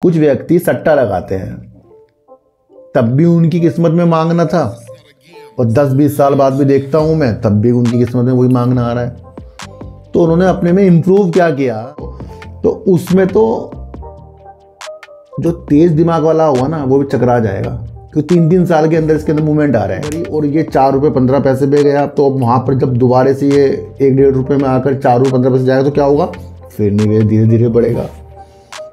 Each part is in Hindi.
कुछ व्यक्ति सट्टा लगाते हैं, तब भी उनकी किस्मत में मांगना था, और 10-20 साल बाद भी देखता हूं मैं, तब भी उनकी किस्मत में वही मांगना आ रहा है। तो उन्होंने अपने में इम्प्रूव क्या किया, तो उसमें तो जो तेज दिमाग वाला होगा ना वो भी चकरा जाएगा, क्योंकि 3-3 साल के अंदर इसके अंदर मूवमेंट आ रहे हैं। और ये 4 रुपये 15 पैसे पे गया, तो अब वहाँ पर जब दोबारा से ये 1-1.5 रुपये में आकर 4 रुपये 15 पैसे जाएगा तो क्या होगा, फिर निवेश धीरे धीरे बढ़ेगा।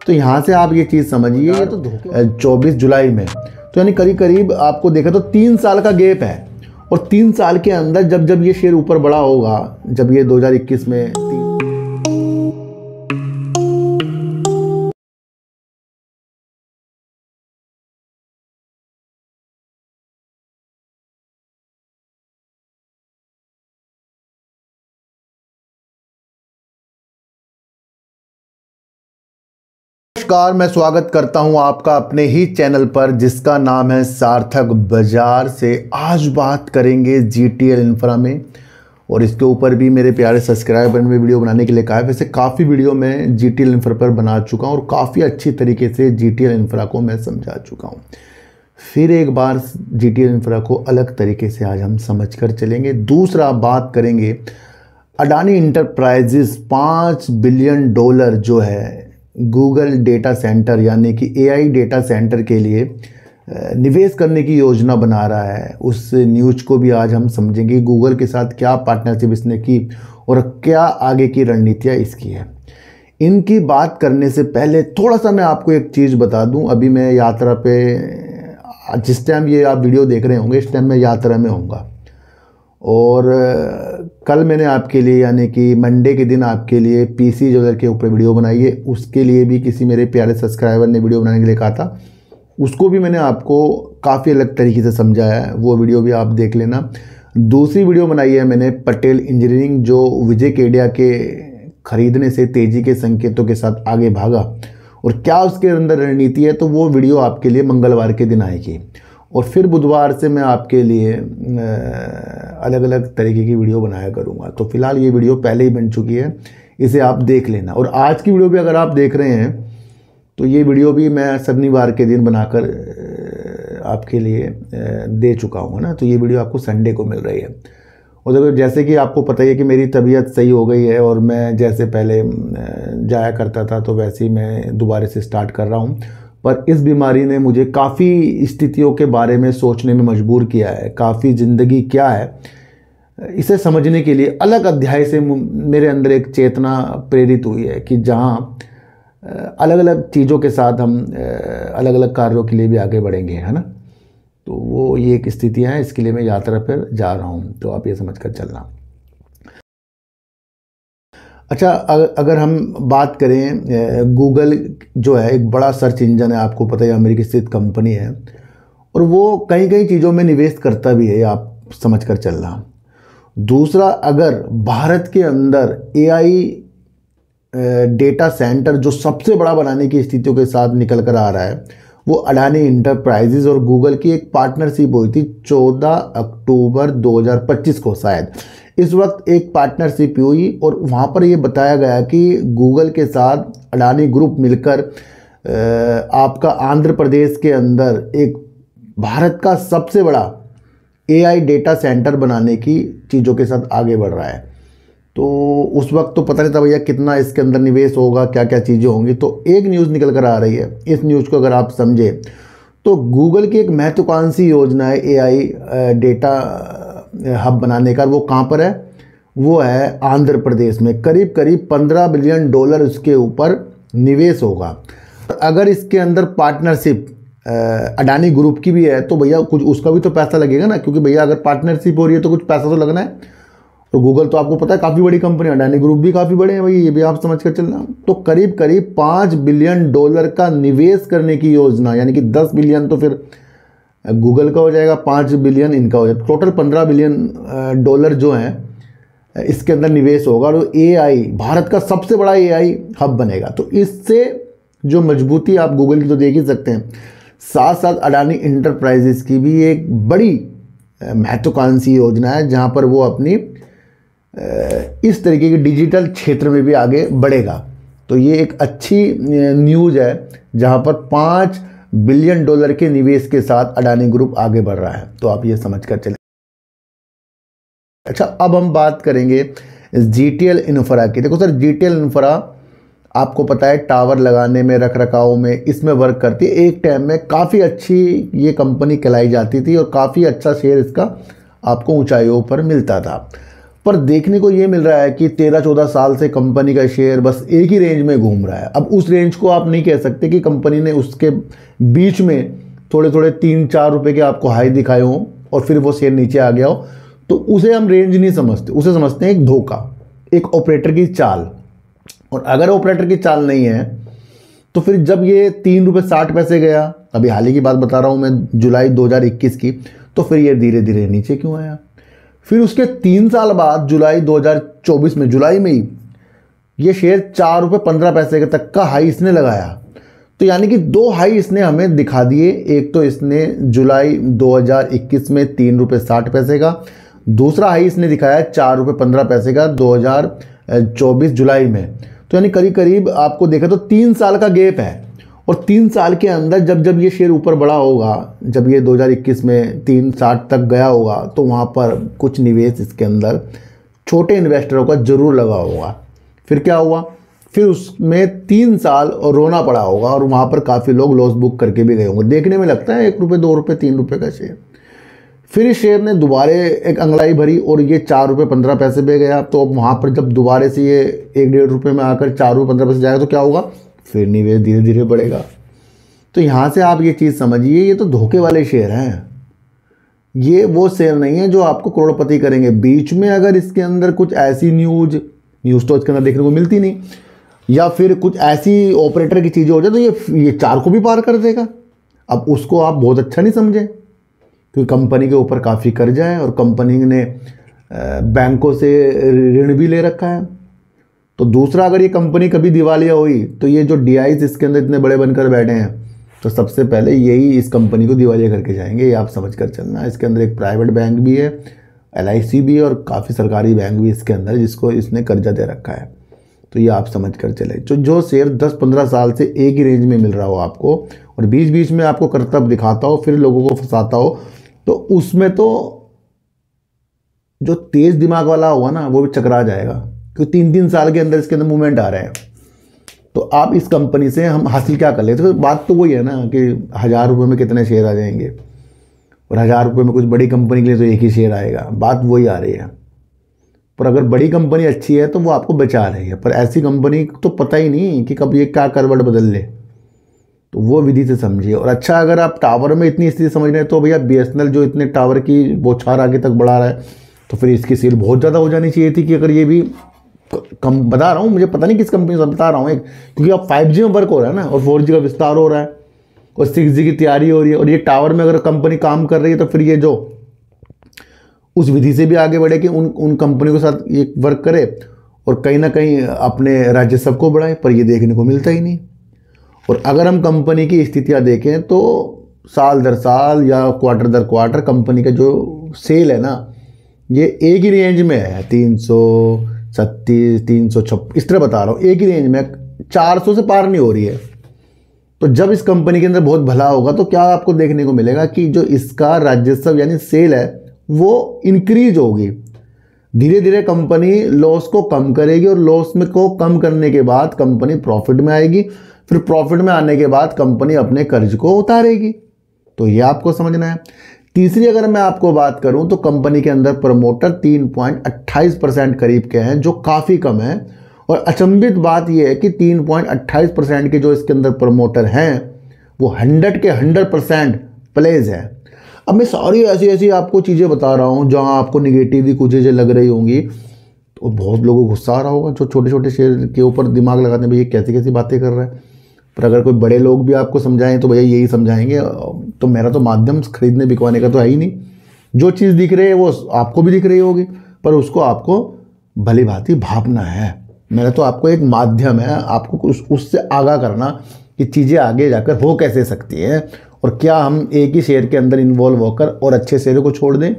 तो यहाँ से आप ये चीज़ समझिए, ये तो 24 जुलाई में, तो यानी करीब करीब आपको देखा तो 3 साल का गैप है, और 3 साल के अंदर जब जब ये शेयर ऊपर बढ़ा होगा, जब ये 2021 में नमस्कार, मैं स्वागत करता हूं आपका अपने ही चैनल पर जिसका नाम है सार्थक बाजार से। आज बात करेंगे जीटीएल इंफ्रा में, और इसके ऊपर भी मेरे प्यारे सब्सक्राइबर ने वीडियो बनाने के लिए कहा है। वैसे काफ़ी वीडियो मैं जीटीएल इंफ्रा पर बना चुका हूं और काफ़ी अच्छी तरीके से जीटीएल इंफ्रा को मैं समझा चुका हूं। फिर एक बार जीटीएल इंफ्रा को अलग तरीके से आज हम समझ कर चलेंगे। दूसरा बात करेंगे अडानी इंटरप्राइजेस $5 बिलियन जो है गूगल डेटा सेंटर यानी कि एआई डेटा सेंटर के लिए निवेश करने की योजना बना रहा है। उस न्यूज़ को भी आज हम समझेंगे, गूगल के साथ क्या पार्टनरशिप इसने की और क्या आगे की रणनीतियाँ इसकी है। इनकी बात करने से पहले थोड़ा सा मैं आपको एक चीज़ बता दूं। अभी मैं यात्रा पे, जिस टाइम ये आप वीडियो देख रहे होंगे इस टाइम मैं यात्रा में होऊंगा, और कल मैंने आपके लिए यानी कि मंडे के दिन आपके लिए पीसी ज्वेलर के ऊपर वीडियो बनाई है। उसके लिए भी किसी मेरे प्यारे सब्सक्राइबर ने वीडियो बनाने के लिए कहा था, उसको भी मैंने आपको काफ़ी अलग तरीके से समझाया है, वो वीडियो भी आप देख लेना। दूसरी वीडियो बनाई है मैंने पटेल इंजीनियरिंग, जो विजय केडिया के खरीदने से तेज़ी के संकेतों के साथ आगे भागा और क्या उसके अंदर रणनीति है, तो वो वीडियो आपके लिए मंगलवार के दिन आएगी। और फिर बुधवार से मैं आपके लिए अलग अलग तरीके की वीडियो बनाया करूँगा। तो फिलहाल ये वीडियो पहले ही बन चुकी है, इसे आप देख लेना। और आज की वीडियो भी अगर आप देख रहे हैं तो ये वीडियो भी मैं शनिवार के दिन बनाकर आपके लिए दे चुका हूँ ना, तो ये वीडियो आपको संडे को मिल रही है। और देखो, जैसे कि आपको पता ही है कि मेरी तबीयत सही हो गई है, और मैं जैसे पहले जाया करता था तो वैसे ही मैं दोबारा से स्टार्ट कर रहा हूँ। पर इस बीमारी ने मुझे काफ़ी स्थितियों के बारे में सोचने में मजबूर किया है। काफ़ी ज़िंदगी क्या है इसे समझने के लिए अलग अध्याय से मेरे अंदर एक चेतना प्रेरित हुई है कि जहाँ अलग अलग चीज़ों के साथ हम अलग अलग कार्यों के लिए भी आगे बढ़ेंगे, है ना। तो वो ये एक स्थितियाँ हैं, इसके लिए मैं यात्रा पर जा रहा हूँ, तो आप ये समझ कर चलना। अच्छा, अगर हम बात करें, गूगल जो है एक बड़ा सर्च इंजन है, आपको पता है अमेरिकी स्थित कंपनी है, और वो कई कई चीज़ों में निवेश करता भी है, आप समझ कर चलना। दूसरा, अगर भारत के अंदर एआई डेटा सेंटर जो सबसे बड़ा बनाने की स्थितियों के साथ निकल कर आ रहा है, वो अडानी इंटरप्राइजेज और गूगल की एक पार्टनरशिप हुई थी 14 अक्टूबर 2025 को शायद। इस वक्त एक पार्टनरशिप हुई और वहाँ पर ये बताया गया कि गूगल के साथ अडानी ग्रुप मिलकर आपका आंध्र प्रदेश के अंदर एक भारत का सबसे बड़ा एआई डेटा सेंटर बनाने की चीज़ों के साथ आगे बढ़ रहा है। तो उस वक्त तो पता नहीं था भैया कितना इसके अंदर निवेश होगा, क्या क्या चीज़ें होंगी। तो एक न्यूज़ निकल कर आ रही है, इस न्यूज़ को अगर आप समझे तो गूगल की एक महत्वाकांक्षी योजना है एआई डेटा हब बनाने का। वो कहाँ पर है, वो है आंध्र प्रदेश में। करीब करीब $15 बिलियन उसके ऊपर निवेश होगा। अगर इसके अंदर पार्टनरशिप अडानी ग्रुप की भी है तो भैया कुछ उसका भी तो पैसा लगेगा ना, क्योंकि भैया अगर पार्टनरशिप हो रही है तो कुछ पैसा तो लगना है। तो गूगल तो आपको पता है काफ़ी बड़ी कंपनी है, अडानी ग्रुप भी काफ़ी बड़े हैं भाई, ये भी आप समझ कर चलना। तो करीब करीब $5 बिलियन का निवेश करने की योजना, यानी कि 10 बिलियन तो फिर गूगल का हो जाएगा, 5 बिलियन इनका हो जाएगा, टोटल $15 बिलियन जो हैं इसके अंदर निवेश होगा। और एआई भारत का सबसे बड़ा एआई हब बनेगा। तो इससे जो मजबूती आप गूगल की तो देख ही सकते हैं, साथ साथ अडानी इंटरप्राइजेस की भी एक बड़ी महत्वाकांक्षी योजना है, जहाँ पर वो अपनी इस तरीके के डिजिटल क्षेत्र में भी आगे बढ़ेगा। तो ये एक अच्छी न्यूज़ है जहाँ पर $5 बिलियन के निवेश के साथ अडानी ग्रुप आगे बढ़ रहा है। तो आप ये समझ कर चलें। अच्छा, अब हम बात करेंगे जीटीएल इंफ्रा की। देखो सर, जीटीएल इंफ्रा आपको पता है टावर लगाने में, रख रखाव में, इसमें वर्क करती है। एक टाइम में काफ़ी अच्छी ये कंपनी कहलाई जाती थी और काफ़ी अच्छा शेयर इसका आपको ऊंचाइयों पर मिलता था। पर देखने को ये मिल रहा है कि 13-14 साल से कंपनी का शेयर बस एक ही रेंज में घूम रहा है। अब उस रेंज को आप नहीं कह सकते कि कंपनी ने उसके बीच में थोड़े थोड़े 3-4 रुपये के आपको हाई दिखाए हों और फिर वो शेयर नीचे आ गया हो, तो उसे हम रेंज नहीं समझते, उसे समझते हैं एक धोखा, एक ऑपरेटर की चाल। और अगर ऑपरेटर की चाल नहीं है तो फिर जब ये ₹3.60 गया, अभी हाल ही की बात बता रहा हूँ मैं, जुलाई 2021 की, तो फिर ये धीरे धीरे नीचे क्यों आया? फिर उसके 3 साल बाद जुलाई 2024 में, जुलाई में ही ये शेयर ₹4.15 तक का हाई इसने लगाया। तो यानी कि 2 हाई इसने हमें दिखा दिए। एक तो इसने जुलाई 2021 में ₹3.60 का, दूसरा हाई इसने दिखाया ₹4.15 का 2024 जुलाई में। तो यानी करीब करीब आपको देखा तो 3 साल का गैप है। और 3 साल के अंदर जब ये शेयर ऊपर बढ़ा होगा, जब ये 2021 में 360 तक गया होगा, तो वहाँ पर कुछ निवेश इसके अंदर छोटे इन्वेस्टरों का जरूर लगा होगा। फिर क्या हुआ? फिर उसमें 3 साल और रोना पड़ा होगा और वहाँ पर काफ़ी लोग लॉस बुक करके भी गए होंगे। देखने में लगता है ₹1, ₹2, ₹3 का शेयर। फिर इस शेयर ने दोबारा एक अंगड़ाई भरी और ये ₹4.15 पे गया। तो अब वहाँ पर जब दोबारा से ये ₹1-1.5 में आकर ₹4.15 जाएगा तो क्या होगा? फिर निवेश धीरे धीरे बढ़ेगा। तो यहाँ से आप ये चीज़ समझिए, ये तो धोखे वाले शेयर हैं। ये वो शेयर नहीं है जो आपको करोड़पति करेंगे। बीच में अगर इसके अंदर कुछ ऐसी न्यूज़ तो इसके अंदर देखने को मिलती नहीं, या फिर कुछ ऐसी ऑपरेटर की चीज़ें हो जाए तो ये 4 को भी पार कर देगा। अब उसको आप बहुत अच्छा नहीं समझें, क्योंकि कंपनी के ऊपर काफ़ी कर्जा है और कंपनी ने बैंकों से ऋण भी ले रखा है। तो दूसरा, अगर ये कंपनी कभी दिवालिया हुई तो ये जो DIs इसके अंदर इतने बड़े बनकर बैठे हैं, तो सबसे पहले यही इस कंपनी को दिवालिया करके जाएंगे। ये आप समझ कर चलना। इसके अंदर एक प्राइवेट बैंक भी है, LIC भी है, और काफ़ी सरकारी बैंक भी इसके अंदर, जिसको इसने कर्जा दे रखा है। तो ये आप समझ कर चले। जो शेयर 10-15 साल से एक ही रेंज में मिल रहा हो आपको, और बीच बीच में आपको करतब दिखाता हो, फिर लोगों को फंसाता हो, तो उसमें तो जो तेज दिमाग वाला होगा ना, वो भी चकरा जाएगा। क्योंकि 3-3 साल के अंदर इसके अंदर मूवमेंट आ रहे हैं। तो आप इस कंपनी से हम हासिल क्या कर लेते? तो बात तो वही है ना कि ₹1000 में कितने शेयर आ जाएंगे, और ₹1000 में कुछ बड़ी कंपनी के लिए तो एक ही शेयर आएगा। बात वही आ रही है। पर अगर बड़ी कंपनी अच्छी है तो वो आपको बचा रही है, पर ऐसी कंपनी तो पता ही नहीं कि कब ये क्या करवट बदल ले, तो वो विधि से समझिए। और अच्छा, अगर आप टावर में इतनी स्थिति समझ रहे हैं तो भैया BSNL जो इतने टावर की बौछार आगे तक बढ़ा रहा है, तो फिर इसकी सेल बहुत ज़्यादा हो जानी चाहिए थी। कि अगर ये भी कम, बता रहा हूँ, मुझे पता नहीं किस कंपनी से बता रहा हूँ, क्योंकि अब 5G में वर्क हो रहा है ना, और 4G का विस्तार हो रहा है, और 6G की तैयारी हो रही है। और ये टावर में अगर कंपनी काम कर रही है तो फिर ये जो उस विधि से भी आगे बढ़े कि उन कंपनियों के साथ ये वर्क करे और कहीं ना कहीं अपने राजस्व को बढ़ाए। पर ये देखने को मिलता ही नहीं। और अगर हम कंपनी की स्थितियां देखें तो साल दर साल या क्वार्टर दर क्वार्टर कंपनी का जो सेल है ना, ये एक ही रेंज में है, 336, 356, इस तरह बता रहा हूँ, एक ही रेंज में, 400 से पार नहीं हो रही है। तो जब इस कंपनी के अंदर बहुत भला होगा तो क्या आपको देखने को मिलेगा कि जो इसका राजस्व यानी सेल है वो इंक्रीज होगी। धीरे धीरे कंपनी लॉस को कम करेगी, और लॉस में को कम करने के बाद कंपनी प्रॉफिट में आएगी। फिर प्रॉफिट में आने के बाद कंपनी अपने कर्ज को उतारेगी। तो ये आपको समझना है। तीसरी अगर मैं आपको बात करूं तो कंपनी के अंदर प्रमोटर 3.28% करीब के हैं, जो काफ़ी कम है। और अचंभित बात यह है कि 3.28% के जो इसके अंदर प्रमोटर हैं वो 100 के 100% प्लेज है। अब मैं सारी ऐसी आपको चीज़ें बता रहा हूँ जहाँ आपको निगेटिव भी कुछ चीज़ें लग रही होंगी, तो बहुत लोगों को गुस्सा आ रहा होगा जो छोटे छोटे शेयर के ऊपर दिमाग लगाते हैं, भैया कैसी कैसी बातें कर रहा है। पर अगर कोई बड़े लोग भी आपको समझाएं तो भैया यही समझाएंगे। तो मेरा तो माध्यम खरीदने बिकवाने का तो है ही नहीं। जो चीज़ दिख रही है वो आपको भी दिख रही होगी, पर उसको आपको भली भांति भापना है। मेरा तो आपको एक माध्यम है, आपको उससे आगाह करना कि चीज़ें आगे जाकर हो कैसे सकती हैं, और क्या हम एक ही शेयर के अंदर इन्वॉल्व होकर और अच्छे शेयरों को छोड़ दें,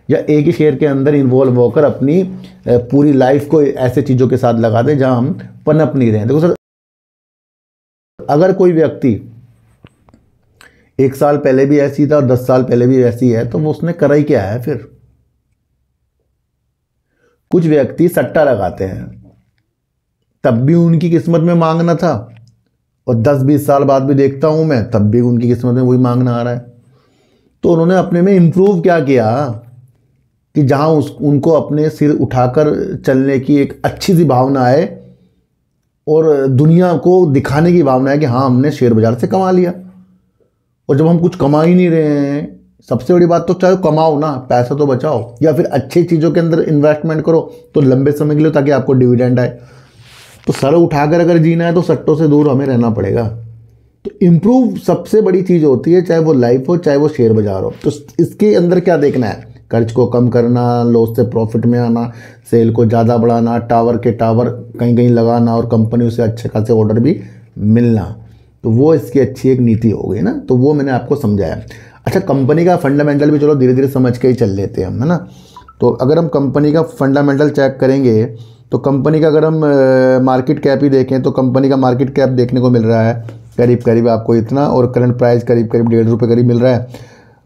या एक ही शेयर के अंदर इन्वॉल्व होकर अपनी पूरी लाइफ को ऐसे चीज़ों के साथ लगा दें जहां हम पनप नहीं रहे। देखो सर, अगर कोई व्यक्ति 1 साल पहले भी ऐसी था और 10 साल पहले भी ऐसी है, तो वो उसने करा ही क्या है फिर। कुछ व्यक्ति सट्टा लगाते हैं, तब भी उनकी किस्मत में मांगना था, और 10-20 साल बाद भी देखता हूं मैं, तब भी उनकी किस्मत में वही मांगना आ रहा है। तो उन्होंने अपने में इम्प्रूव क्या किया कि जहां उनको अपने सिर उठाकर चलने की एक अच्छी सी भावना है और दुनिया को दिखाने की भावना है कि हाँ हमने शेयर बाजार से कमा लिया। और जब हम कुछ कमा ही नहीं रहे हैं, सबसे बड़ी बात तो चाहे कमाओ ना, पैसा तो बचाओ, या फिर अच्छी चीज़ों के अंदर इन्वेस्टमेंट करो तो लंबे समय के लिए, ताकि आपको डिविडेंड आए। तो सर उठाकर अगर जीना है तो सट्टों से दूर हमें रहना पड़ेगा। तो इम्प्रूव सबसे बड़ी चीज़ होती है, चाहे वो लाइफ हो चाहे वो शेयर बाजार हो। तो इसके अंदर क्या देखना है, कर्ज को कम करना, लॉस से प्रॉफिट में आना, सेल को ज़्यादा बढ़ाना, टावर के टावर कहीं कहीं लगाना और कंपनियों से अच्छे खासे ऑर्डर भी मिलना। तो वो इसकी अच्छी एक नीति हो गई ना, तो वो मैंने आपको समझाया। अच्छा, कंपनी का फंडामेंटल भी चलो धीरे धीरे समझ के ही चल लेते हैं हम, है ना। तो अगर हम कंपनी का फंडामेंटल चेक करेंगे तो कंपनी का अगर हम मार्केट कैप ही देखें तो कंपनी का मार्केट कैप देखने को मिल रहा है करीब करीब आपको इतना, और करंट प्राइस करीब करीब 1.5 रुपये करीब मिल रहा है।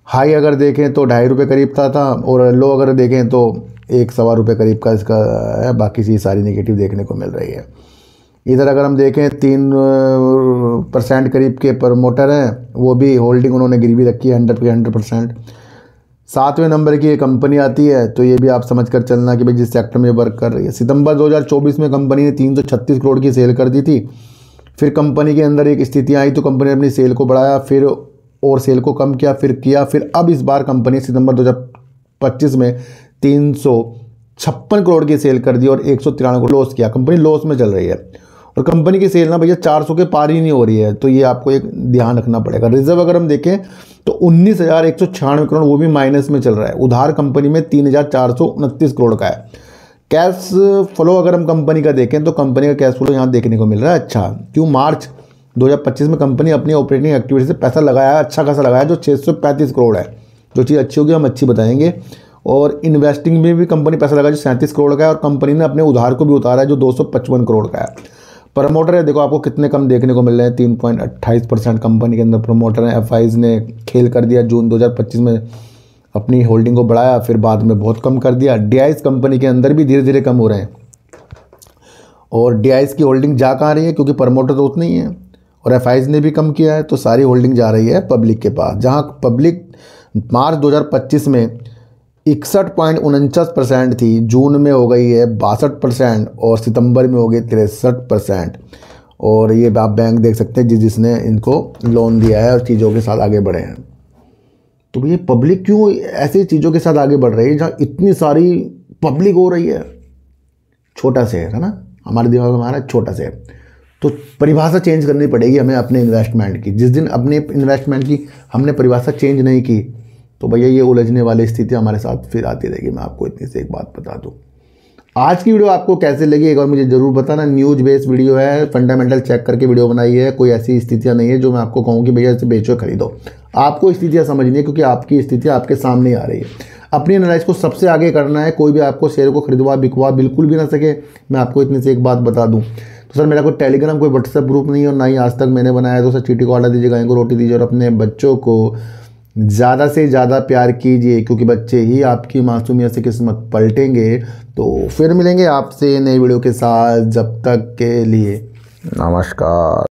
हाई अगर देखें तो 2.5 रुपये करीब था, और लो अगर देखें तो 1-1.25 रुपये करीब का इसका है। बाकी चीज़ सारी नेगेटिव देखने को मिल रही है। इधर अगर हम देखें 3% करीब के प्रमोटर हैं, वो भी होल्डिंग उन्होंने गिरवी रखी है 100%। 7वें नंबर की ये कंपनी आती है, तो ये भी आप समझ कर चलना कि भाई जिस सेक्टर में वर्क कर रही है। सितंबर 2024 में कंपनी ने 336 करोड़ की सेल कर दी थी। फिर कंपनी के अंदर एक स्थिति आई तो कंपनी ने अपनी सेल को बढ़ाया, फिर और सेल को कम किया, फिर अब इस बार कंपनी सितंबर 2025 में 356 करोड़ की सेल कर दी और 193 करोड़ लॉस किया। कंपनी लॉस में चल रही है और कंपनी की सेल ना भैया 400 के पार ही नहीं हो रही है। तो ये आपको एक ध्यान रखना पड़ेगा। रिजर्व अगर हम देखें तो 19,196 करोड़, वो भी माइनस में चल रहा है। उधार कंपनी में 3,429 करोड़ का है। कैश फ्लो अगर हम कंपनी का देखें तो कंपनी का कैश फ्लो यहाँ देखने को मिल रहा है अच्छा। क्यों, मार्च 2025 में कंपनी अपनी ऑपरेटिंग एक्टिविटी से पैसा लगाया, अच्छा खासा लगाया, जो 635 करोड़ है। जो चीज़ अच्छी होगी हम अच्छी बताएंगे। और इन्वेस्टिंग में भी कंपनी पैसा लगाया जो 37 करोड़ का है, और कंपनी ने अपने उधार को भी उतारा है जो 255 करोड़ का है। प्रमोटर है, देखो आपको कितने कम देखने को मिल रहे हैं, 3.28% कंपनी के अंदर प्रमोटर हैं। एफआईज ने खेल कर दिया, जून 2025 में अपनी होल्डिंग को बढ़ाया, फिर बाद में बहुत कम कर दिया। डीआईज कंपनी के अंदर भी धीरे धीरे कम हो रहे हैं, और डीआईज की होल्डिंग जा कहाँ रही है, क्योंकि प्रमोटर तो उतने ही है, और एफआईज ने भी कम किया है, तो सारी होल्डिंग जा रही है पब्लिक के पास। जहाँ पब्लिक मार्च 2025 में 61.49% थी, जून में हो गई है 62% और सितंबर में हो गई 63%। और ये आप बैंक देख सकते हैं जिसने इनको लोन दिया है और चीज़ों के साथ आगे बढ़े हैं। तो ये पब्लिक क्यों ऐसी चीज़ों के साथ आगे बढ़ रही है जहाँ इतनी सारी पब्लिक हो रही है। छोटा शहर है ना, हमारे दिमाग में हमारा छोटा शहर। तो परिभाषा चेंज करनी पड़ेगी हमें अपने इन्वेस्टमेंट की। जिस दिन अपने इन्वेस्टमेंट की हमने परिभाषा चेंज नहीं की तो भैया ये उलझने वाली स्थिति हमारे साथ फिर आती रहेगी। मैं आपको इतनी से एक बात बता दूं। आज की वीडियो आपको कैसे लगी एक बार मुझे ज़रूर बताना। न्यूज बेस्ड वीडियो है, फंडामेंटल चेक करके वीडियो बनाई है। कोई ऐसी स्थितियां नहीं है जो मैं आपको कहूँ कि भैया इसे बेचो खरीदो। आपको स्थितियाँ समझनी है, क्योंकि आपकी स्थितियाँ आपके सामने आ रही है। अपनी एनालिसिस को सबसे आगे करना है। कोई भी आपको शेयर को खरीदवा बिकवा बिल्कुल भी ना सके। मैं आपको इतनी से एक बात बता दूँ। तो सर मेरा कोई टेलीग्राम कोई व्हाट्सएप ग्रुप नहीं है और ना ही आज तक मैंने बनाया। तो सर चीटी को आटा दीजिए, गाय को रोटी दीजिए और अपने बच्चों को ज़्यादा से ज़्यादा प्यार कीजिए, क्योंकि बच्चे ही आपकी मासूमियत से किस्मत पलटेंगे। तो फिर मिलेंगे आपसे नई वीडियो के साथ, जब तक के लिए नमस्कार।